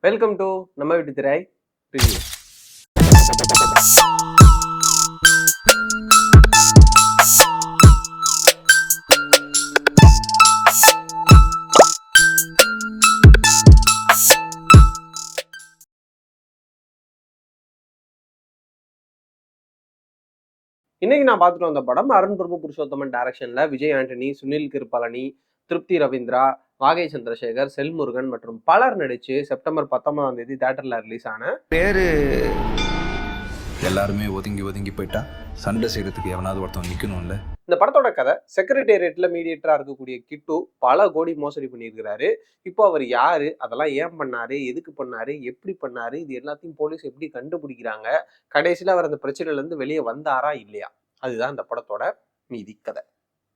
Welcome to நம்ம வீட்டு திரை ரிவ்யூ. இன்னைக்கு நான் பார்த்துட்டு வந்த படம் அருண் பிரபு புருஷோத்தமன் டைரக்ஷன்ல விஜய் ஆண்டனி, சுனில் கிருபழனி, திருப்தி ரவீந்திரா, வாகை சந்திரசேகர், செல்முருகன் மற்றும் பலர் நடிச்சு செப்டம்பர் 19ஆம் தேதி தியேட்டர்ல ரிலீஸ் ஆன பேரு எல்லாருமே ஒதுங்கி ஒதுங்கி போயிட்டா சண்டை செய்யறதுக்கு எவனாவது ஒருத்தன் நிக்கணும்ல. இந்த படத்தோட கதை, செக்ரட்டேரியட்ல மீடியேட்டரா இருக்கக்கூடிய கிட்டு பல கோடி மோசடி பண்ணியிருக்கிறாரு. இப்போ அவர் யாரு, அதெல்லாம் ஏன் பண்ணாரு, எதுக்கு பண்ணாரு, எப்படி பண்ணாரு, இது எல்லாத்தையும் போலீஸ் எப்படி கண்டுபிடிக்கிறாங்க, கடைசியில அவர் அந்த பிரச்சனையில இருந்து வெளியே வந்தாரா இல்லையா, அதுதான் இந்த படத்தோட மீதி கதை.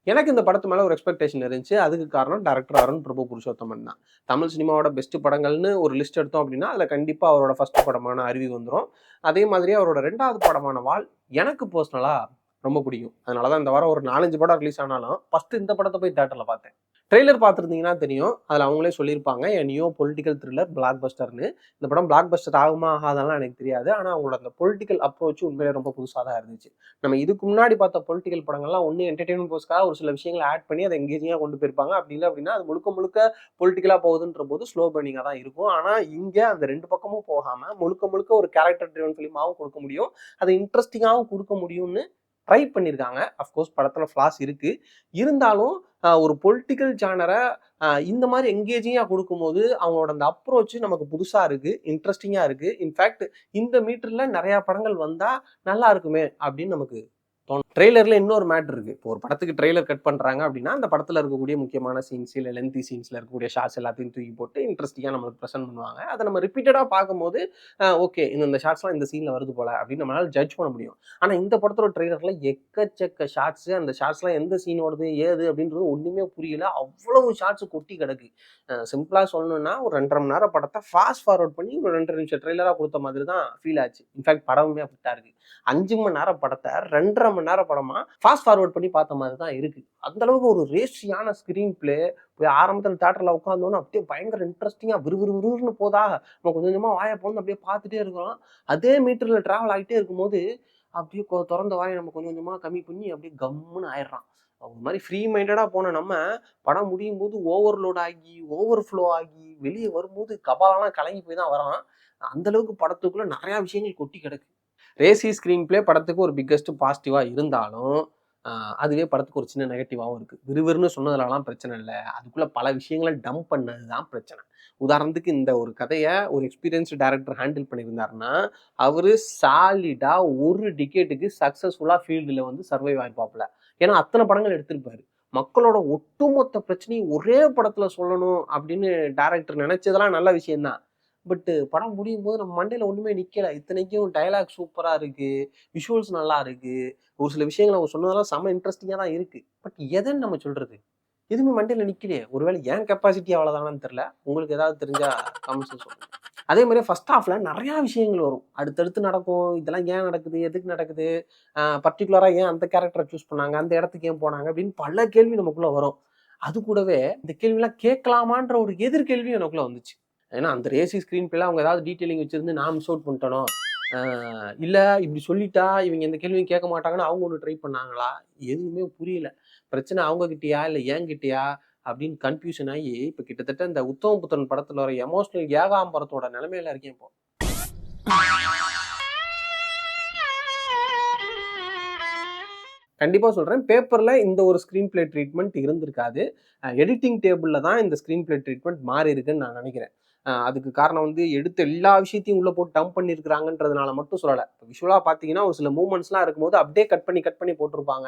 எனக்கு இந்த படத்து மேல ஒரு எக்ஸ்பெக்டேஷன் இருந்துச்சு. அதுக்கு காரணம் டைரக்டர் அருண் பிரபு புருஷோத்தமன் தான். தமிழ் சினிமாவோட பெஸ்ட் படங்கள்னு ஒரு லிஸ்ட் எடுத்தோம் அப்படின்னா அதுல கண்டிப்பா அவரோட ஃபர்ஸ்ட் படமான அருவி வந்துடும். அதே மாதிரி அவரோட 2வது படமான வால் எனக்கு பர்சனலா ரொம்ப பிடிக்கும். அதனாலதான் இந்த வாரம் ஒரு 4-5 படம் ரிலீஸ் ஆனாலும் ஃபர்ஸ்ட் இந்த படத்தை போய் தியேட்டர்ல பார்த்தேன். ட்ரெய்லர் பார்த்துருந்தீங்கன்னா தெரியும். அதில் அவங்களே சொல்லியிருப்பாங்க, என் நியோ பொலிட்டிக்கல் த்ரில்லர் பிளாக் பஸ்டர்னு. இந்த படம் பிளாக் பஸ்டர் ஆகுமா ஆகாதெல்லாம் எனக்கு தெரியாது. ஆனால் அவங்களோட அந்த பொலிட்டிக்கல் அப்ரோச் உண்மையிலே ரொம்ப புதுசாக தான் இருந்துச்சு. நம்ம இதுக்கு முன்னாடி பார்த்த பொலிட்டிக்கல் படங்கள்லாம் ஒன்று என்டர்டெயின்மெண்ட் போஸ்க்காக ஒரு சில விஷயங்களை ஆட் பண்ணி அதை எங்கேஜிங்காக கொண்டு போயிருப்பாங்க. அப்படி இல்லை அப்படின்னா அது முழுக்க முழுக்க பொலிட்டிக்கலாக போகுதுன்ற போது ஸ்லோ பர்னிங்காக தான் இருக்கும். ஆனால் இங்கே அந்த 2 பக்கமும் போகாமல் முழுக்க முழுக்க ஒரு கேரக்டர் ட்ரிவன் ஃபிலிமாகவும் கொடுக்க முடியும், அதை இன்ட்ரெஸ்டிங்காகவும் கொடுக்க முடியும்னு ட்ரை பண்ணியிருக்காங்க. அஃப்கோர்ஸ் படத்தில் ஃப்ளாஸ் இருக்கு. இருந்தாலும் ஒரு பொலிட்டிக்கல் ஜானரை இந்த மாதிரி எங்கேஜிங்காக கொடுக்கும்போது அவங்களோட அந்த அப்ரோச் நமக்கு புதுசாக இருக்கு, இன்ட்ரெஸ்டிங்காக இருக்கு. இன்ஃபேக்ட் இந்த மீட்டர்ல நிறைய படங்கள் வந்தா நல்லா இருக்குமே அப்படின்னு நமக்கு தோணும். ட்ரெய்லர்ல இன்னொரு மேட்டர் இருக்கு. இப்போ ஒரு படத்துக்கு ட்ரெய்லர் கட் பண்றாங்க அப்படின்னா அந்த படத்துல இருக்கக்கூடிய முக்கியமான சீன்ஸ் இல்லை லென்த்தி சீன்ஸ்ல இருக்கக்கூடிய ஷார்ட்ஸ் எல்லாத்தையும் தூக்கி போட்டு இன்ட்ரெஸ்டிங்கா நம்மளுக்கு ப்ரெசென்ட் பண்ணுவாங்க. அதை நம்ம ரிப்பீட்டடா பார்க்கும்போது ஓகே இந்த ஷார்ட்ஸ்லாம் இந்த சீன்ல வருது போல அப்படின்னு நம்மளால ஜட்ஜ் பண்ண முடியும். ஆனா இந்த படத்தோட ட்ரெய்லர்ல எக்கச்சக்க ஷார்ட்ஸ், அந்த ஷார்ட்ஸ்லாம் எந்த சீன் வருது ஏது அப்படின்றது ஒண்ணுமே புரியல. அவ்வளவு ஷார்ட்ஸ் கொட்டி கிடக்கு. சிம்பிளா சொல்லணும்னா ஒரு 2.5 மணி நேரம் படத்தை ஃபாஸ்ட் ஃபார்வர்ட் பண்ணி ஒரு 2 நிமிஷம் ட்ரெய்லரா கொடுத்த மாதிரி தான் ஃபீல் ஆச்சு. இன்ஃபேக்ட் படமுமே அப்படித்தான் இருக்கு. 5 மணி நேரம் படத்தை 2.5 மணி நேரம் படமா ஃபாஸ்ட் ஃபார்வர்ட் பண்ணி பார்த்த மாதிரி தான் இருக்கு. அந்த அளவுக்கு ஒரு ரேஷியான ஸ்கிரீன் பிளே. போய் ஆரம்பத்தில் தியேட்டர்ல உட்காந்தோன்னு அப்படியே பயங்கர இன்ட்ரெஸ்டிங்கா விறுவிறுன்னு போதா நம்ம கொஞ்சம் கொஞ்சமா வாயை போந்து அப்படியே பார்த்துட்டே இருக்கிறோம். அதே மீட்டர்ல டிராவல் ஆகிட்டே இருக்கும்போது அப்படியே திறந்த வாயை நம்ம கொஞ்சம் கொஞ்சமா கம்மி பண்ணி அப்படியே கம்முன்னு ஆயிடுறான். ஒரு மாதிரி ஃப்ரீ மைண்டடா போன நம்ம படம் முடியும் போது ஓவர்லோட் ஆகி ஓவர் ஃப்ளோ ஆகி வெளியே வரும்போது கபாலெல்லாம் கலங்கி போய் தான் வரான். அந்த அளவுக்கு படத்துக்குள்ள நிறைய விஷயங்கள் கொட்டி கிடக்கு. ரேசி ஸ்க்ரீன் பிளே படத்துக்கு ஒரு பிக்கஸ்ட் பாசிட்டிவா இருந்தாலும் அதுவே படத்துக்கு ஒரு சின்ன நெகட்டிவாகவும் இருக்கு. விறுவிறுன்னு சொன்னதுலலாம் பிரச்சனை இல்லை, அதுக்குள்ள பல விஷயங்களை டம்ப் பண்ணது தான் பிரச்சனை. உதாரணத்துக்கு இந்த ஒரு கதையை ஒரு எக்ஸ்பீரியன்ஸ்டு டைரக்டர் ஹேண்டில் பண்ணியிருந்தாருன்னா அவரு சாலிடா ஒரு டிகேட்டுக்கு சக்சஸ்ஃபுல்லா ஃபீல்டுல வந்து சர்வைவ் ஆயிருப்பாப்புல. ஏன்னா அத்தனை படங்கள் எடுத்திருப்பாரு. மக்களோட ஒட்டுமொத்த பிரச்சனையும் ஒரே படத்துல சொல்லணும் அப்படின்னு டைரக்டர் நினைச்சதெல்லாம் நல்ல விஷயம்தான். பட் படம் முடியும் போது நம்ம மண்டையில ஒண்ணுமே நிக்கல. இத்தனைக்கும் டயலாக் சூப்பரா இருக்கு, விஷுவல்ஸ் நல்லா இருக்கு, ஒரு சில விஷயங்கள் அவங்க சொன்னதெல்லாம் செம்ம இன்ட்ரெஸ்டிங்கா தான் இருக்கு. பட் எதுன்னு நம்ம சொல்றது, எதுவுமே மண்டையில நிக்கலையே. ஒருவேளை ஏன் கெப்பாசிட்டி அவ்வளவுதானான்னு தெரியல. உங்களுக்கு ஏதாவது தெரிஞ்சா கமெண்ட்ஸ் சொல்லுங்க. அதே மாதிரி ஃபர்ஸ்ட் ஹாஃப்ல நிறைய விஷயங்கள் வரும், அடுத்தடுத்து நடக்கும். இதெல்லாம் ஏன் நடக்குது, எதுக்கு நடக்குது, பர்டிகுலரா ஏன் அந்த கேரக்டரை சூஸ் பண்ணாங்க, அந்த இடத்துக்கு ஏன் போனாங்க அப்படின்னு பல கேள்வி நமக்குள்ள வரும். அது கூடவே இந்த கேள்வியெல்லாம் கேட்கலாமான்ற ஒரு எதிர்கேள்வியும் எனக்குள்ள வந்துச்சு. ஏன்னா அந்த ரேசி ஸ்க்ரீன் பிளேல அவங்க ஏதாவது டீட்டெயிலிங் வச்சிருந்து நான் மிஸ் அவுட் பண்ணிட்டனோ, இல்ல இப்படி சொல்லிட்டா இவங்க எந்த கேள்வியும் கேட்க மாட்டாங்கன்னு அவங்க ஒன்று ட்ரை பண்ணாங்களா, எதுவுமே புரியல. பிரச்சனை அவங்க கிட்டயா இல்லை ஏன் கிட்டயா அப்படின்னு கன்ஃபியூஷன் ஆகி இப்போ கிட்டத்தட்ட இந்த உத்தம புத்திரன் படத்துல வர எமோஷனல் ஏகாம்பரத்தோட நிலைமையில இருக்கேன் இப்போ. கண்டிப்பா சொல்றேன், பேப்பர்ல இந்த ஒரு ஸ்கிரீன் பிளே ட்ரீட்மெண்ட் இருந்திருக்காது. எடிட்டிங் டேபிள்ல தான் இந்த ஸ்கிரீன் பிளே ட்ரீட்மெண்ட் மாறி இருக்குன்னு நான் நினைக்கிறேன். அதுக்கு காரணம் வந்து எடுத்த எல்லா விஷயத்தையும் உள்ள போட்டு டம்ப் பண்ணியிருக்கிறாங்கன்றதுனால மட்டும் சொல்லலை. இப்போ விஷுவலாக பார்த்தீங்கன்னா ஒரு சில மூமெண்ட்ஸ்லாம் இருக்கும்போது அப்படியே கட் பண்ணி போட்டிருப்பாங்க.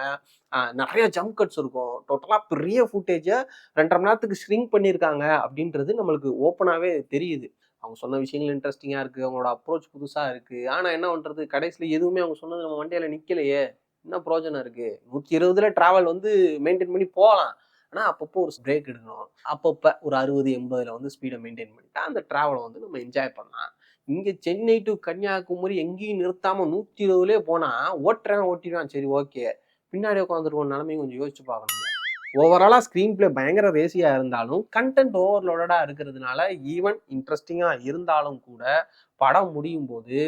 நிறைய ஜம்ப் கட்ஸ் இருக்கும். டோட்டலாக பெரிய ஃபுட்டேஜை 2.5 மணி நேரத்துக்கு ஸ்க்ரிங்க் பண்ணியிருக்காங்க அப்படின்றது நம்மளுக்கு ஓப்பனாகவே தெரியுது. அவங்க சொன்ன விஷயங்கள் இன்ட்ரெஸ்டிங்காக இருக்குது, அவங்களோட அப்ரோச் புதுசாக இருக்குது. ஆனால் என்ன பண்ணுறது, கடைசியில் எதுவுமே அவங்க சொன்னது நம்ம வண்டியில் நிற்கலையே, என்ன பிரோஜனம் இருக்குது. 120ல் ட்ராவல் வந்து மெயின்டைன் பண்ணி போகலாம். ஆனால் அப்பப்போ ஒரு பிரேக் எடுக்கணும். அப்பப்போ ஒரு 60-80ல் வந்து ஸ்பீடை மெயின்டைன் பண்ணிட்டா அந்த ட்ராவலை வந்து நம்ம என்ஜாய் பண்ணலாம். இங்கே சென்னை டு கன்னியாகுமரி எங்கேயும் நிறுத்தாமல் 120லே போனால் ஓட்டுறேன் ஓட்டிடுவான், சரி ஓகே. பின்னாடி உட்காந்துருக்கோம் நிலைமையும் கொஞ்சம் யோசிச்சு பார்க்கணும். ஓவராலா ஸ்க்ரீன் பிளே பயங்கர ரேசியா இருந்தாலும் கண்டென்ட் ஓவர்லோடடா இருக்கிறதுனால ஈவன் இன்ட்ரெஸ்டிங்கா இருந்தாலும் கூட படம் முடியும் போது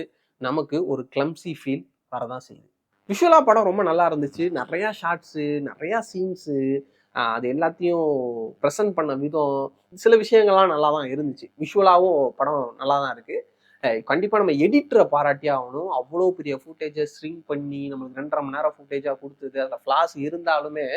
நமக்கு ஒரு கிளம்சி ஃபீல் வரதான் செய்யுது. விஷுவலா படம் ரொம்ப நல்லா இருந்துச்சு. நிறைய ஷார்ட்ஸு, நிறைய சீன்ஸு, அது எல்லாத்தையும் ப்ரெசென்ட் பண்ண விதம், சில விஷயங்கள்லாம் நல்லா தான் இருந்துச்சு. விஷுவலாவும் படம் நல்லா தான் இருக்கு. கண்டிப்பா நம்ம எடிட்டரை பாராட்டியே ஆகணும். அவ்வளோ பெரிய ஃபுட்டேஜை ஸ்ட்ரிங் பண்ணி நம்மளுக்கு 2.5 மணி நேரம் ஃபுட்டேஜா கொடுத்தது. அதில் ஃப்ளாஸ் இருந்தாலுமே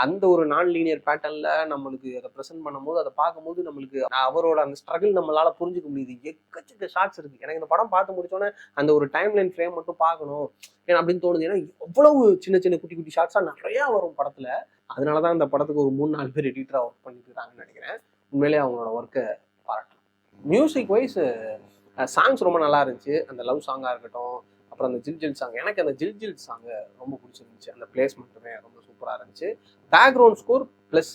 அந்த ஒரு நான் லீனியர் பேட்டர்ன்ல நம்மளுக்கு அதை ப்ரெசென்ட் பண்ணும்போது, அதை பார்க்கும்போது நம்மளுக்கு அவரோட அந்த ஸ்ட்ரகிள் நம்மளால புரிஞ்சுக்க முடியுது. எக்கச்சக்க ஷார்ட்ஸ் இருக்கு. எனக்கு இந்த படம் பார்த்து முடிச்சோன்னே அந்த ஒரு டைம் லைன் ஃப்ரேம் மட்டும் பார்க்கணும் ஏன்னா அப்படின்னு தோணுது. ஏன்னா அவ்வளவு சின்ன சின்ன குட்டி குட்டி ஷார்ட்ஸா நிறையா வரும் படத்துல. அதனாலதான் இந்த படத்துக்கு ஒரு 3-4 பேர் எடிட்டரா ஒர்க் பண்ணிட்டு இருக்காங்கன்னு நினைக்கிறேன். உண்மையிலேயே அவங்களோட ஒர்க்கை பாராட்டலாம். மியூசிக் வைஸ் சாங்ஸ் ரொம்ப நல்லா இருந்துச்சு. அந்த லவ் சாங்கா இருக்கட்டும், அப்புறம் அந்த ஜில் ஜில் சாங், எனக்கு அந்த ஜில் ஜில் சாங் ரொம்ப பிடிச்சிருந்துச்சு. அந்த பிளேஸ்மெண்ட்டுமே ரொம்ப சூப்பரா இருந்துச்சு. பேக்ரவுண்ட் ஸ்கோர் பிளஸ்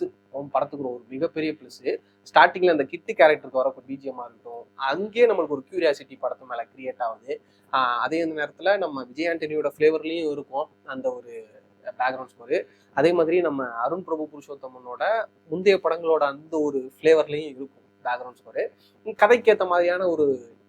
படத்துக்கு ஒரு மிகப்பெரிய பிளஸ். ஸ்டார்டிங்ல அந்த கிட்டு கேரக்டருக்கு வரப்போ பிஜிஎம்மா இருக்கட்டும், அங்கேயே நம்மளுக்கு ஒரு கியூரியாசிட்டி படத்து மேல கிரியேட் ஆகுது. அதே நேரத்துல நம்ம விஜய் ஆண்டனியோட ஃபிளேவர்லயும் இருக்கும் அந்த ஒரு பேக்ரவுண்ட் ஸ்கோரு. அதே மாதிரி நம்ம அருண் பிரபு புருஷோத்தமனோட முந்தைய படங்களோட அந்த ஒரு ஃபிளேவர்லயும் இருக்கும் பேக்ரவுண்ட் ஸ்கோரு. கதைக்கு ஏற்ற மாதிரியான ஒரு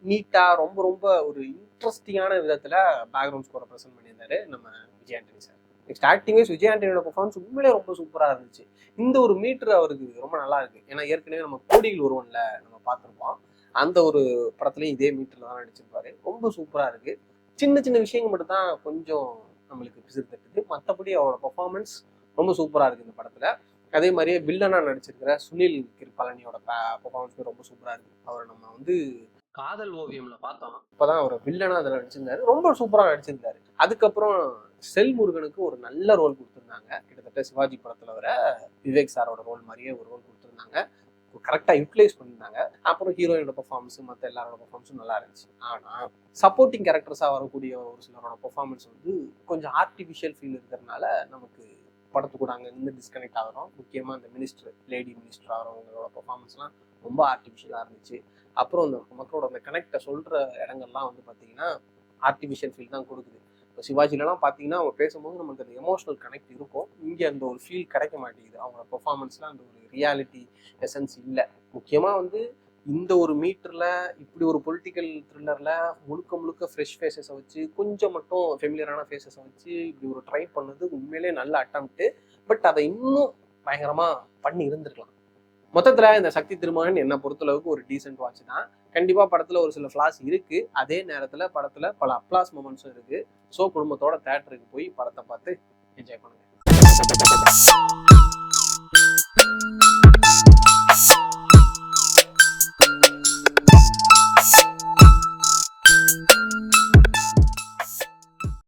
நீட்டா ரொம்ப ரொம்ப ஒரு இன்ட்ரெஸ்டிங்கான விதத்துல பேக்ரவுண்ட் ஸ்கோரை ப்ரெசென்ட் பண்ணியிருந்தாரு நம்ம Vijay Antony sir. Starting wise Vijay ஆண்டனியோட பெர்ஃபார்மன்ஸ் உண்மையிலே ரொம்ப சூப்பரா இருந்துச்சு. இந்த ஒரு மீட்டர் அவருக்கு ரொம்ப நல்லா இருக்கு. ஏன்னா ஏற்கனவே நம்ம கோடியில் ஒருவன்ல நம்ம பார்த்துருப்போம். அந்த ஒரு படத்துலயும் இதே மீட்டர்ல தான் நடிச்சிருப்பாரு. ரொம்ப சூப்பரா இருக்கு. சின்ன சின்ன விஷயங்கள் மட்டும் தான் கொஞ்சம் நம்மளுக்கு பிசிறு தட்டுது. மற்றபடி அவரோட பெர்ஃபார்மன்ஸ் ரொம்ப சூப்பரா இருக்கு இந்த படத்துல. அதே மாதிரியே வில்லனா நடிச்சிருக்கிற சுனில் கிருபாலனியோட பெர்ஃபார்மன்ஸ் ரொம்ப சூப்பரா இருக்கு. அவரை நம்ம வந்து காதல் ஓவியம்ல பார்த்தோம். இப்பதான் அவர் வில்லனா அதில் நடிச்சிருந்தாரு. ரொம்ப சூப்பரா நடிச்சிருந்தாரு. அதுக்கப்புறம் செல்முருகனுக்கு ஒரு நல்ல ரோல் கொடுத்துருந்தாங்க. கிட்டத்தட்ட சிவாஜி படத்துல வர விவேக் சாரோட ரோல் மாதிரியே ஒரு ரோல் கொடுத்துருந்தாங்க. கரெக்டா யூட்டிலைஸ் பண்ணியிருந்தாங்க. அப்புறம் ஹீரோயினோட பெர்ஃபார்மன்ஸ் மற்ற எல்லாரோட பெர்ஃபார்மன்ஸும் நல்லா இருந்துச்சு. ஆனா சப்போர்ட்டிங் கேரக்டர்ஸா வரக்கூடிய ஒரு சிலரோட பெர்ஃபார்மன்ஸ் வந்து கொஞ்சம் ஆர்டிஃபிஷியல் ஃபீல் இருக்கிறதுனால நமக்கு படத்துக்கூட அங்கே இருந்து டிஸ்கனெக்ட் ஆகிறோம். முக்கியமாக அந்த மினிஸ்டர், லேடி மினிஸ்டர் ஆகிறவங்களோட பெர்ஃபார்மன்ஸ்லாம் ரொம்ப ஆர்டிஃபிஷியலாக இருந்துச்சு. அப்புறம் அந்த மக்களோட அந்த கனெக்டை சொல்கிற இடங்கள்லாம் வந்து பார்த்தீங்கன்னா ஆர்டிஃபிஷியல் ஃபீல் தான் கொடுக்குது. இப்போ சிவாஜிலலாம் பார்த்தீங்கன்னா அவங்க பேசும்போது நமக்கு அந்த எமோஷனல் கனெக்ட் இருக்கும். இங்கே அந்த ஒரு ஃபீல் கிடைக்க மாட்டேங்குது. அவங்களோட பெர்ஃபார்மன்ஸ்லாம் அந்த ஒரு ரியாலிட்டி எசன்ஸ் இல்லை. முக்கியமாக வந்து இந்த ஒரு மீட்டர்ல இப்படி ஒரு பொலிட்டிக்கல் த்ரில்லர்ல முழுக்க முழுக்க ஃப்ரெஷ் ஃபேஸஸை வச்சு கொஞ்சம் மட்டும் ஃபெமிலியரான ஃபேஸஸை வச்சு இப்படி ஒரு ட்ரை பண்ணது உண்மையிலே நல்ல அட்டம்ப்ட். பட் அதை இன்னும் பயங்கரமா பண்ணி இருந்திருக்கலாம். மொத்தத்துல இந்த சக்தி திருமகன் என்னை பொறுத்தளவுக்கு ஒரு டீசென்ட் வாட்ச் தான். கண்டிப்பா படத்துல ஒரு சில ஃபிளாஸ் இருக்கு. அதே நேரத்துல படத்துல பல அப்ளாஸ் மொமெண்ட்ஸும் இருக்கு. ஸோ குடும்பத்தோட தேட்டருக்கு போய் படத்தை பார்த்து என்ஜாய் பண்ணுங்க.